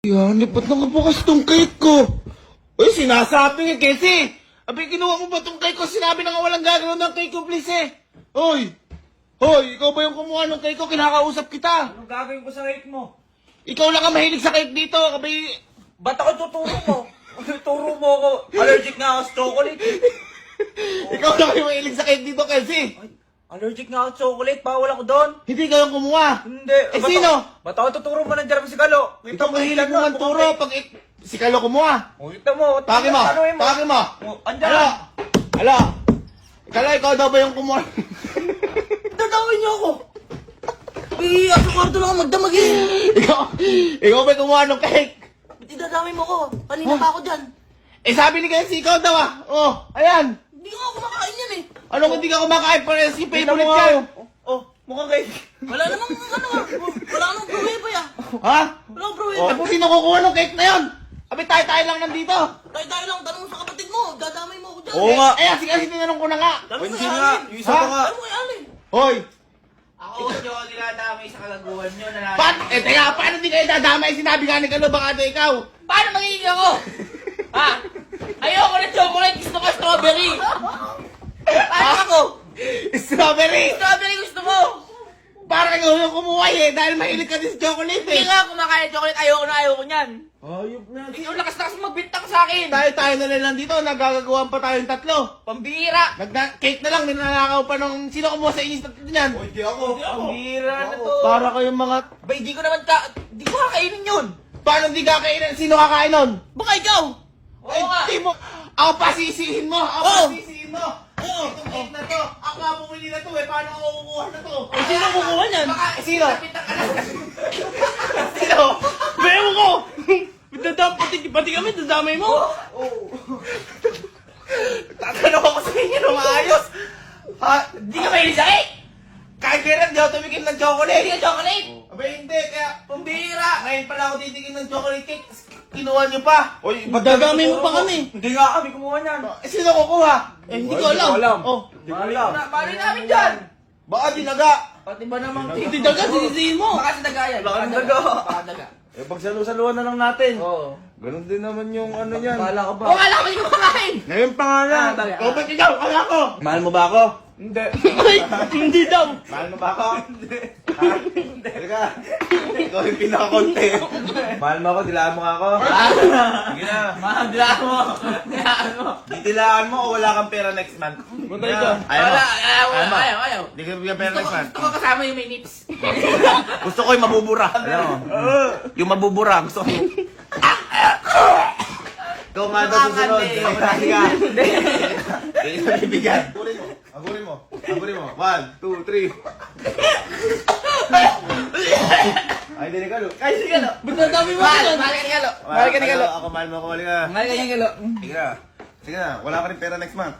Yan, lipat na nga bukas tong cake ko. Uy, sinasabi nga, Kesi. Abi, kinuha mo ba tong cake ko? Sinabi na nga walang gagawin ng cake ko, please eh. Hoy! Hoy, ikaw ba yung kumuha ng cake ko? Kinakausap kita. Anong gagawin ko sa cake mo? Ikaw lang ang mahilig sa cake dito. Abi, Ba't ako tuturo mo? Turo mo ako. Allergic nga ako sa chocolate. ikaw lang yung mahilig sa cake dito, Kesi. Ay, allergic nga ako sa chocolate. Bawal ako doon. Hindi ka yung kumuha. Hindi. Eh, sino? Ba't ako tuturo mo ng dyan si Galo? Ikaw mahilig mo ang turo. Pag si Kalo kumuha. Kita mo. Pake mo. Pake mo. Andyan. Alo. Alo. Kalo, ikaw daw ba yung kumuha? Dadawin niyo ako. Eh, ako kwarto lang ako magdamag eh. ikaw ba yung kumuha ng cake? Ba't idadamay mo ko? Kanina pa ako dyan. Eh, sabi ni Kesi, ikaw daw ah. Oh, ayan. Hindi ko ako kumakain yan eh. Anong hindi ka kumakain para si favorite mo ka? Oh, mukhang cake. Wala namang ano ah. Wala namang pruweba ya. Ha? Wala namang Oh, pruweba. kung sino kukuha ng cake na yun? Abi, tayo-tayo lang nandito. Tayo lang, tanong sa kapatid mo. Dadamay mo ako dyan. Oo nga. Eh, kasi tinanong ko na nga. Tanong Hindi kay nga. Alin. Yung isa pa nga. Tanong kay Alin. Hoy, Ako nyo ang dinadamay sa kalaguan nyo na teka, paano di kayo dadamay? Sinabi nga ni Kalo, baka ito ikaw. Paano magiging ako? Ha? Ayoko ng chocolate, gusto ko strawberry. Paano ako? Strawberry. Strawberry gusto mo. Para kayo yung kumuha eh, dahil mahilig ka din sa chocolate Hindi eh. nga kumakain ng chocolate, ayoko niyan. Ayop na. Ikaw lakas-lakas magbintang sa akin. Tayo na lang nandito, nagagagawan pa tayong tatlo. Pambira. Cake na lang, ninanakaw pa ng sino kumuha sa inyong tatlo niyan. Hindi ako. Pambira na to. Para kayong mga... Ba, hindi ko kakainin yun. Paano di kakainin? Sino kakain nun? Baka ikaw. Oo nga. Di mo... Ako pa sisihin mo! Ako pa Oo. sisihin mo! Itong cake na to! Ako nga pumili na to eh! Paano ako kukuha na to? Eh, sino kukuha niyan? Baka, sino? Sino? Bewo ko. Pati kami, dadamay mo. Tatanong ako sa inyo na maayos! Ha? Hindi ka mahilig sa cake. Kahit kailan di ako tumikim ng chocolate! Hindi ka chocolate. Abay hindi, kaya pambira! Ngayon pala ako titikim ng chocolate cake, kinuha niyo pa! Oy, Dadamay mo pa kami. Hindi nga kami kumuha niyan. Eh, sino kukuha? Eh, hindi Oy, ko alam. Oh, Hindi ko alam. Mali namin dyan. baka dinaga! Pati ba namang Hindi daga, sinisihin mo. Baka sa daga yan. Baka daga. Baka daga. Eh, pagsalusaluan na lang natin. Oo. Ganon din naman yung ano yan. Bahala ka ba? Oo, alam ko hindi ko kumakain. Ngayon pa nga yan. bagay. O, ba't ikaw? Kala ko! Mahal mo ba ako? Hindi. Hindi daw. Mahal mo ba ako? Hindi. Halika. Ikaw yung pinakakonti. Mahal mo ako, dilaan mo nga ako. Sige na. Dilaan mo. Ditilaan mo o wala kang pera next month? Bantay ka. Ayaw mo. Ayaw. Hindi ka bigyan pera next month. Gusto ko kasama yung may nips. Gusto ko yung mabubura. Alam mo? Yung mabubura. Gusto ko yung... Ikaw nga daw susunod. Halika. Hindi ka bibigyan. Agurin mo. Agurin mo. 1, 2, 3. Ay, hindi ni Kalo. Ay, sige no. Ba't mo Mahal! yun? Mahal ka ni Kalo! Mahal ka ni Kalo. Ako, mahal mo ako. Halika. Mahal ka niya, Galo. Sige na. Sige na. Wala ka rin pera next month.